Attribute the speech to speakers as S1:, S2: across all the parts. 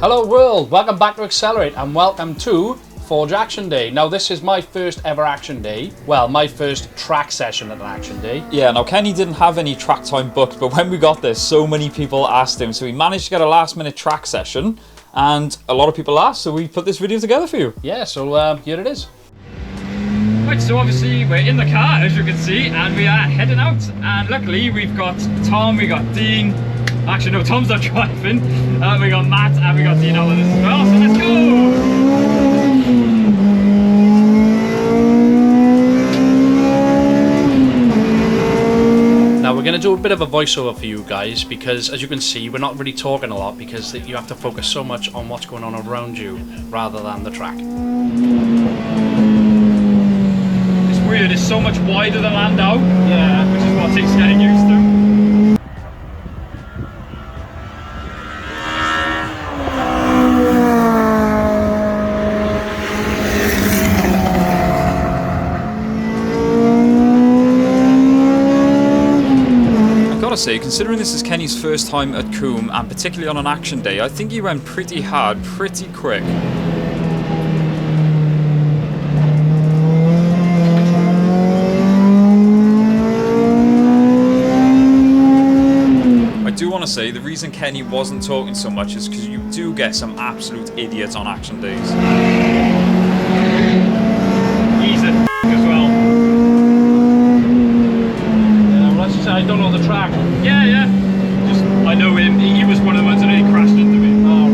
S1: Hello world, welcome back to Accelerate and welcome to Forge Action Day. Now this is my first ever action day. Well, my first track session at an action day.
S2: Yeah, now Kenny didn't have any track time booked, but when we got this, so many people asked him, so we managed to get a last minute track session, and a lot of people asked, so we put this video together for you.
S1: Yeah, so here it is.
S3: Right, so obviously we're in the car, as you can see, and we are heading out, and luckily we've got Tom, we got Dean. Actually, no, Tom's not driving. We got Matt and we got Dean all of this as well, so let's go!
S1: Now we're going to do a bit of a voiceover for you guys because, as you can see, we're not really talking a lot because you have to focus so much on what's going on around you rather than the track.
S3: It's weird, it's so much wider than Landau. Yeah. Which is what takes getting used to.
S2: Say, considering this is Kenny's first time at Combe, and particularly on an action day, I think he went pretty hard, pretty quick. I do want to say, the reason Kenny wasn't talking so much is because you do get some absolute idiots on action days.
S3: He's a as well.
S1: I don't know the track.
S3: Yeah. Just, I know him. He was one of the ones that really crashed into me.
S1: Oh,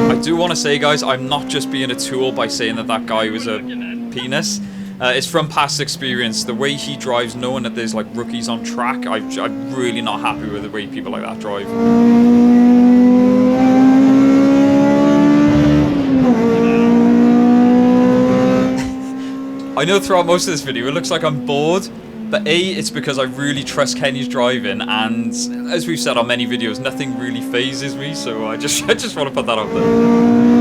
S1: right.
S2: I do want to say, guys, I'm not just being a tool by saying that guy was a penis. It's from past experience. The way he drives, knowing that there's like rookies on track, I'm really not happy with the way people like that drive. I know throughout most of this video it looks like I'm bored. But A, it's because I really trust Kenny's driving, and as we've said on many videos, nothing really phases me, so I just want to put that out there.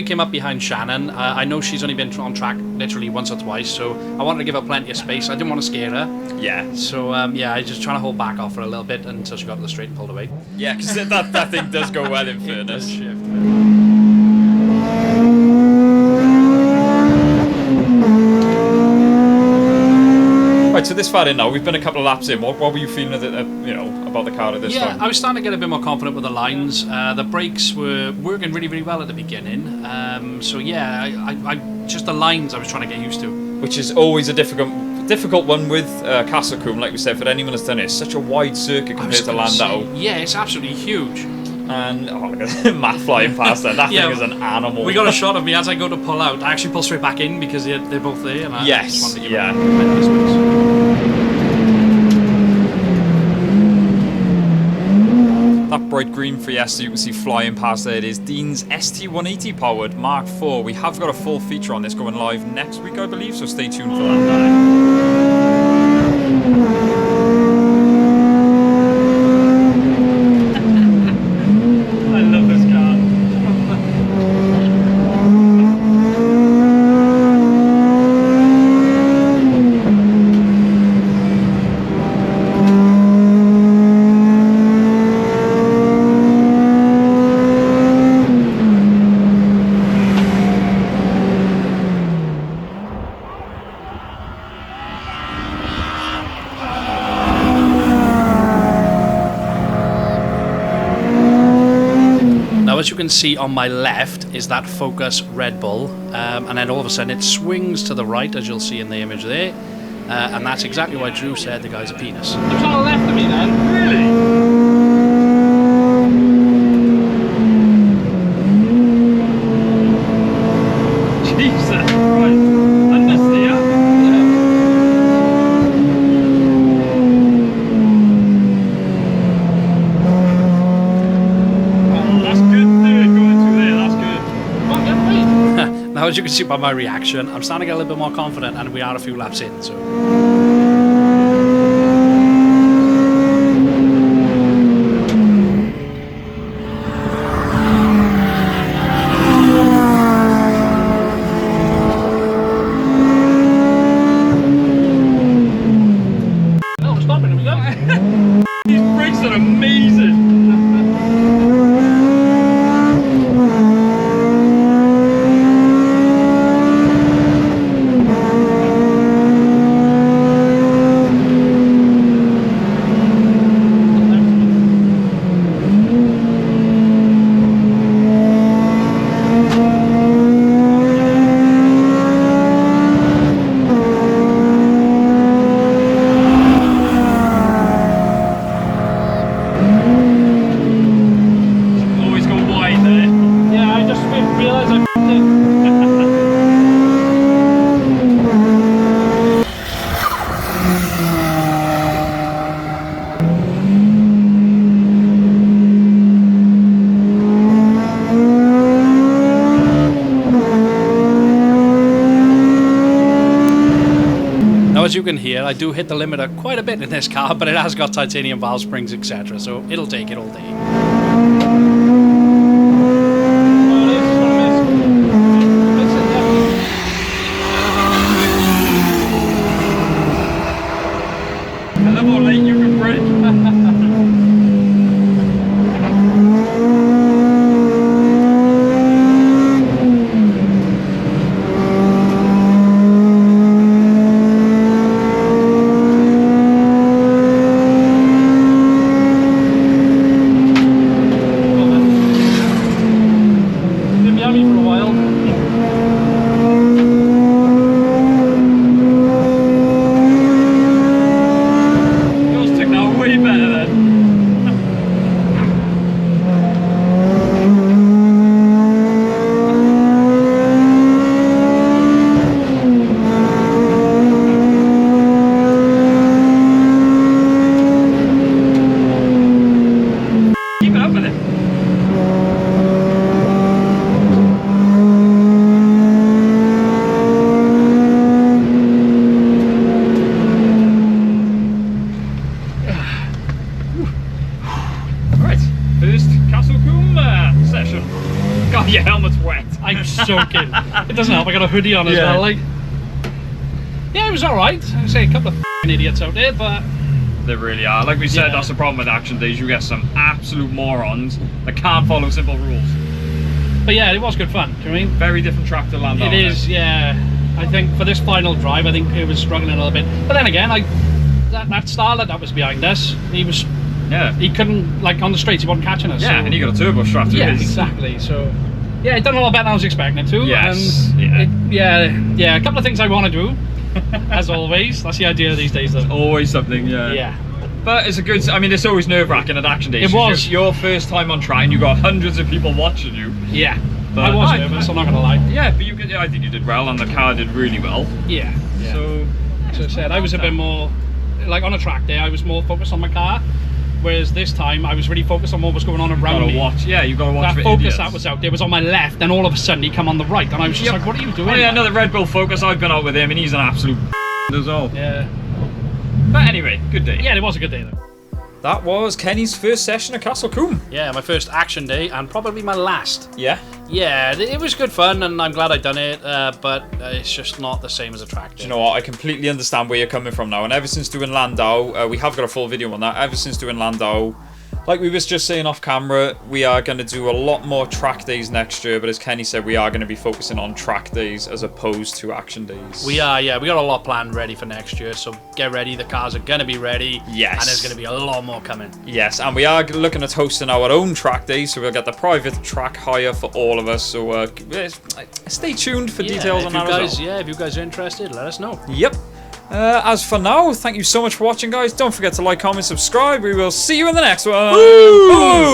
S1: Came up behind Shannon. I know she's only been on track literally once or twice, so I wanted to give her plenty of space. I didn't want to scare her.
S2: Yeah.
S1: So yeah, I was just trying to hold back off her a little bit until she got to the straight and pulled away.
S2: Yeah, because that thing does go well in fairness. Right, so this far in now, we've been a couple of laps in. What were you feeling about the car at this time?
S1: Yeah, I was starting to get a bit more confident with the lines. The brakes were working really, really well at the beginning. So yeah, I just the lines I was trying to get used to. Which
S2: is always a difficult one with Castle Combe, like we said, for anyone that's done it. It's such a wide circuit compared to Landau.
S1: Yeah, it's absolutely huge.
S2: And look at Matt flying past there. That thing is an animal.
S1: We got a shot of me as I go to pull out. I actually pull straight back in because they're both there. And I just wanted to give them tremendous space.
S2: That bright green Fiesta you can see flying past there, it is Dean's ST180 powered Mark IV. We have got a full feature on this going live next week, I believe, so stay tuned for that.
S1: As you can see on my left is that Focus Red Bull, and then all of a sudden it swings to the right, as you'll see in the image there, and that's exactly why Drew said the guy's a penis.
S3: He was on the left of me then? Really? Jesus Christ. Understeer?
S1: as you can see by my reaction, I'm starting to get a little bit more confident, and we are a few laps in, so... No, we're stopping, here we go.
S3: These brakes are amazing. Always go wide there.
S1: Yeah, I just realised I f***ed it. Now, as you can hear, I do hit the limiter quite a bit in this car, but it has got titanium valve springs, etc., so it'll take it all day.
S3: I love how late you can brake.
S1: Been yummy for a while.
S3: Yours took that way better then. Keep it up with it. Right, first Castle Combe session. God, your helmet's wet.
S1: I'm soaking. It doesn't help, I got a hoodie on as
S3: Yeah.
S1: well, like. Yeah, it was alright. I say a couple of f***ing idiots out there, but
S3: They really are. Like we said,
S1: Yeah.
S3: that's the problem with Action Days. You get some absolute morons that can't follow simple rules.
S1: yeah, it was good fun. Do you know what I mean?
S3: Very different track to land on.
S1: It is, yeah. I think for this final drive, I think it was struggling a little bit. But then again, like that starlet that was behind us,
S3: Yeah.
S1: he couldn't, like, on the straights, he wasn't catching us.
S3: Yeah,
S1: so.
S3: and you got a turbo strap to
S1: Yeah,
S3: his.
S1: exactly. So yeah, it done a lot better than I was expecting it to.
S3: Yes,
S1: And yeah, a couple of things I want to do, as always. That's the idea these days, though.
S3: Always something, yeah.
S1: Yeah.
S3: But it's a good. I mean, it's always nerve-wracking at Action Days.
S1: It was.
S3: Your first time on track, and you got hundreds of people watching you.
S1: Yeah.
S3: But
S1: I was nervous, I'm not gonna lie.
S3: Yeah, but I think you did well, and the car did really well.
S1: Yeah.
S3: So,
S1: So I said I was a bit more, like on a track day, I was more focused on my car, whereas this time I was really focused on what was going on around
S3: gotta
S1: me.
S3: watch. Yeah, you gotta watch
S1: That
S3: for
S1: focus
S3: idiots.
S1: that was out there was on my left, then all of a sudden he come on the right, and I was just like, what are you doing?
S3: Oh yeah,
S1: man?
S3: another Red Bull Focus. I've been out with him, and he's an absolute as well.
S1: Yeah.
S3: But anyway, good day.
S1: Yeah, it was a good day though.
S2: That was Kenny's first session at Castle Combe.
S1: Yeah, my first action day, and probably my last.
S2: Yeah.
S1: Yeah, it was good fun, and I'm glad I done it, but it's just not the same as a track day.
S2: You know what? I completely understand where you're coming from now. And ever since doing Landau, we have got a full video on that. Ever since doing Landau, like we was just saying off camera, we are going to do a lot more track days next year. But as Kenny said, we are going to be focusing on track days as opposed to action days.
S1: We are, yeah. We got a lot planned ready for next year, so get ready. The cars are going to be ready.
S2: Yes.
S1: And there's going to be a lot more coming.
S2: Yes, and we are looking at hosting our own track days, so we'll get the private track hire for all of us. So stay tuned for details on that as well.
S1: Yeah, if you guys are interested, let us know.
S2: Yep. As for now, thank you so much for watching, guys. Don't forget to like, comment, subscribe. We will see you in the next one.
S1: Woo!